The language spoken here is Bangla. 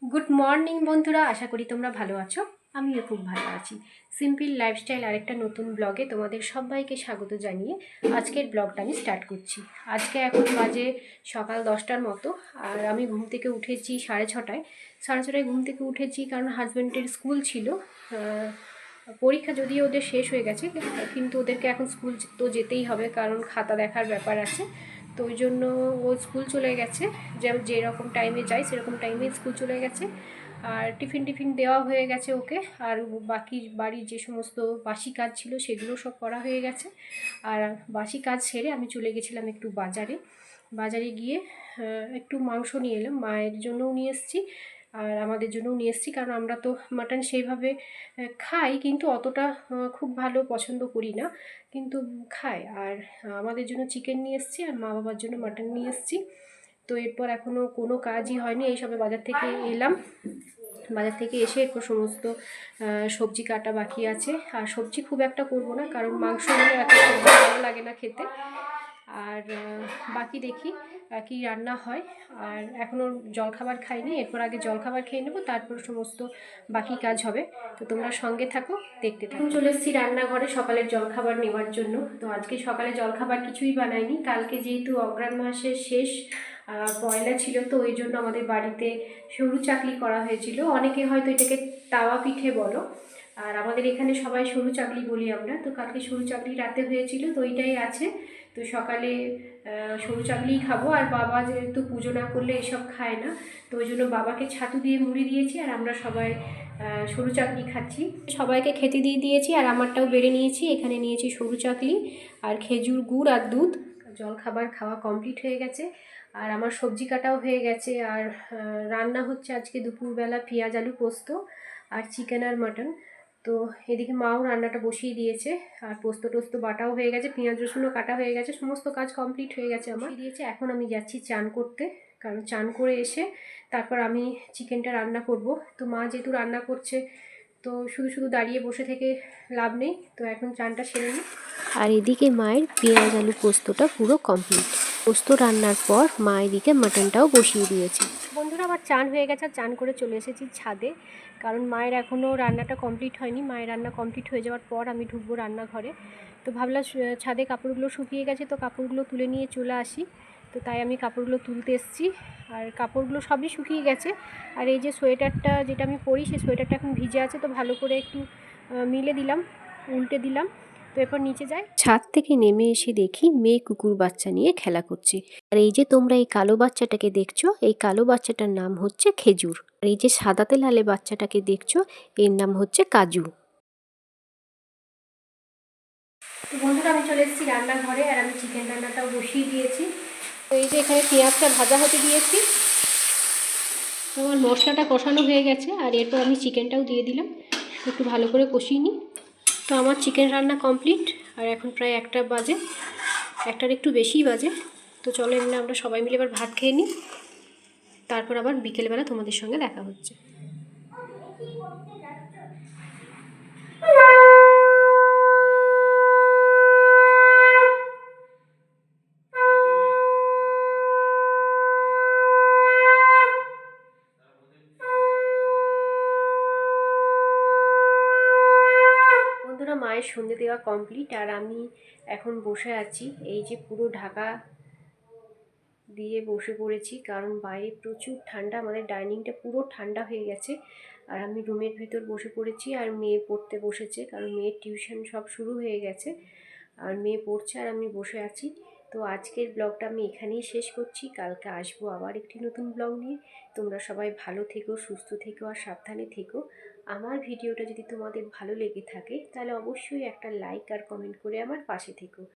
গুড মর্নিং বন্ধুরা, আশা করি তোমরা ভালো আছো। আমিও খুব ভালো আছি। সিম্পল লাইফস্টাইল আরেকটা নতুন ব্লগে তোমাদের সবাইকে স্বাগত জানিয়ে আজকের ব্লগটা আমি স্টার্ট করছি। আজকে এখন বাজে সকাল 10টার মতো, আর আমি ঘুম থেকে উঠেছি 6:30টায়। 6:30টায় ঘুম থেকে উঠেছি কারণ হাজব্যান্ডের স্কুল ছিল। পরীক্ষা যদিও ওদের শেষ হয়ে গেছে, কিন্তু ওদেরকে এখন স্কুল তো যেতেই হবে, কারণ খাতা দেখার ব্যাপার আছে। তো ওই জন্য ও স্কুল চলে গেছে, যেরকম টাইমে যাই সেরকম টাইমে স্কুল চলে গেছে। আর টিফিন দেওয়া হয়ে গেছে ওকে। আর বাকি বাড়ির যে সমস্ত বাসি কাজ ছিল সেগুলো সব করা হয়ে গেছে। আর বাসি কাজ সেরে আমি চলে গেছিলাম একটু বাজারে গিয়ে একটু মাংস নিয়ে এলাম। মায়ের জন্যও নিয়ে এসেছি আর আমাদের জন্যও নিয়ে এসেছি, কারণ আমরা তো মাটন সেইভাবে খাই, কিন্তু অতটা খুব ভালো পছন্দ করি না, কিন্তু খাই। আর আমাদের জন্য চিকেন নিয়ে এসেছি আর মা বাবার জন্য মাটন নিয়ে এসেছি। তো এরপর এখনও কোনো কাজই হয়নি, এই সবে বাজার থেকে এলাম। বাজার থেকে এসে এরপর সমস্ত সবজি কাটা বাকি আছে। আর সবজি খুব একটা করব না, কারণ মাংস হলে এত সবজি ভালো লাগে না খেতে। আর বাকি দেখি কী রান্না হয়। আর এখনও জলখাবার খাইনি, এরপর আগে জলখাবার খেয়ে নেবো, তারপর সমস্ত বাকি কাজ হবে। তো তোমরা সঙ্গে থাকো, দেখতে থাকো। চলে এসেছি রান্নাঘরে সকালের জলখাবার নেওয়ার জন্য। তো আজকে সকালে জলখাবার কিছুই বানাইনি, কালকে যেহেতু অগ্রহায়ণ মাসের শেষ পয়লা ছিল, তো ওই জন্য আমাদের বাড়িতে সরু চাকলি করা হয়েছিল। অনেকে হয়তো এটাকে তাওয়া পিঠে বলো, আর আমাদের এখানে সবাই সরু চাকলি বলি আমরা। তো কালকে সরু চাকলি রাতে হয়েছিল, তো ওইটাই আছে। তো সকালে সরু চাকলিই খাবো। আর বাবা যেহেতু পুজো না করলে এসব খায় না, তো ওই জন্য বাবাকে ছাতু দিয়ে মুড়ি দিয়েছি, আর আমরা সবাই সরু চাকলি খাচ্ছি। সবাইকে খেতে দিয়ে দিয়েছি আর আমারটাও বেড়ে নিয়েছি। এখানে নিয়েছি সরু চাকলি আর খেজুর গুড় আর দুধ। জলখাবার খাওয়া কমপ্লিট হয়ে গেছে, আর আমার সবজি কাটাও হয়ে গেছে। আর রান্না হচ্ছে আজকে দুপুরবেলা পেঁয়াজ আলু পোস্ত আর চিকেন আর মাটন। তো এদিকে মাও রান্নাটা বসিয়ে দিয়েছে, আর পোস্ত টোস্ত বাটাও হয়ে গেছে, পেঁয়াজ রসুনও কাটা হয়ে গেছে, সমস্ত কাজ কমপ্লিট হয়ে গেছে আমার দিয়েছে। এখন আমি যাচ্ছি চান করতে, কারণ চান করে এসে তারপর আমি চিকেনটা রান্না করব। তো মা যেহেতু রান্না করছে, তো শুধু শুধু দাঁড়িয়ে বসে থেকে লাভ নেই, তো এখন চানটা সেরে নিই। আর এদিকে মায়ের পেঁয়াজ আলু পোস্তটা পুরো কমপ্লিট। পোস্ত রান্নার পর মা এদিকে মাটনটাও বসিয়ে দিয়েছে। বন্ধুরা, আমার চান হয়ে গেছে, আর চান করে চলে এসেছি ছাদে, কারণ মায়ের এখনও রান্নাটা কমপ্লিট হয়নি। মায়ের রান্না কমপ্লিট হয়ে যাওয়ার পর আমি ঢুকবো রান্নাঘরে। তো ভাবলাম ছাদে কাপড়গুলো শুকিয়ে গেছে, তো কাপড়গুলো তুলে নিয়ে চলে আসি। তো তাই আমি কাপড়গুলো তুলতে এসেছি, আর কাপড়গুলো সবই শুকিয়ে গেছে। আর এই যে সোয়েটারটা যেটা আমি পরি, সেই সোয়েটারটা এখন ভিজে আছে, তো ভালো করে একটু মিলে দিলাম, উল্টে দিলাম। তো এরপর নিচে যাই। ছাদ থেকে নেমে এসে দেখি মেয়ে কুকুর বাচ্চা নিয়ে খেলা করছে। আর এই যে তোমরা এই কালো বাচ্চাটাকে দেখছো, এই কালো বাচ্চাটার নাম হচ্ছে খেজুর। আর এই যে সাদাতে লালে বাচ্চাটাকে দেখছো, এর নাম হচ্ছে কাজু। তো বন্ধুরা, আমি চলে এসেছি রান্নাঘরে, আর আমি চিকেন রান্নাটাও বসিয়ে দিয়েছি। তো এই যে এখানে পেঁয়াজটা ভাজা হতে দিয়েছি, আমার মশলাটা কষানো হয়ে গেছে, আর এরপর আমি চিকেনটাও দিয়ে দিলাম, একটু ভালো করে কষিয়ে নিই। তো আমার চিকেন রান্না কমপ্লিট, আর এখন প্রায় 1টা বাজে, 1টার একটু বেশিই বাজে। তো চলো এমনি আমরা সবাই মিলে এবার ভাত খেয়ে নিই, তারপর আবার বিকেলবেলা তোমাদের সঙ্গে দেখা হচ্ছে। বন্ধুরা, মায়ের সন্ধে দেওয়া কমপ্লিট, আর আমি এখন বসে আছি। এই যে পুরো ঢাকা দিয়ে বসে পড়েছি, কারণ বাইরে প্রচুর ঠান্ডা, আমাদের ডাইনিংটা পুরো ঠান্ডা হয়ে গেছে। আর আমি রুমের ভিতর বসে পড়েছি, আর মেয়ে পড়তে বসেছে, কারণ মেয়ের টিউশন সব শুরু হয়ে গেছে, আর মেয়ে পড়ছে আর আমি বসে আছি। তো আজকের ব্লগটা আমি এখানেই শেষ করছি, কালকে আসবো আবার একটি নতুন ব্লগ নিয়ে। তোমরা সবাই ভালো থেকো, সুস্থ থেকো আর সাবধানে থেকো। আমার ভিডিওটা যদি তোমাদের ভালো লেগে থাকে, তাহলে অবশ্যই একটা লাইক আর কমেন্ট করে আমার পাশে থেকো।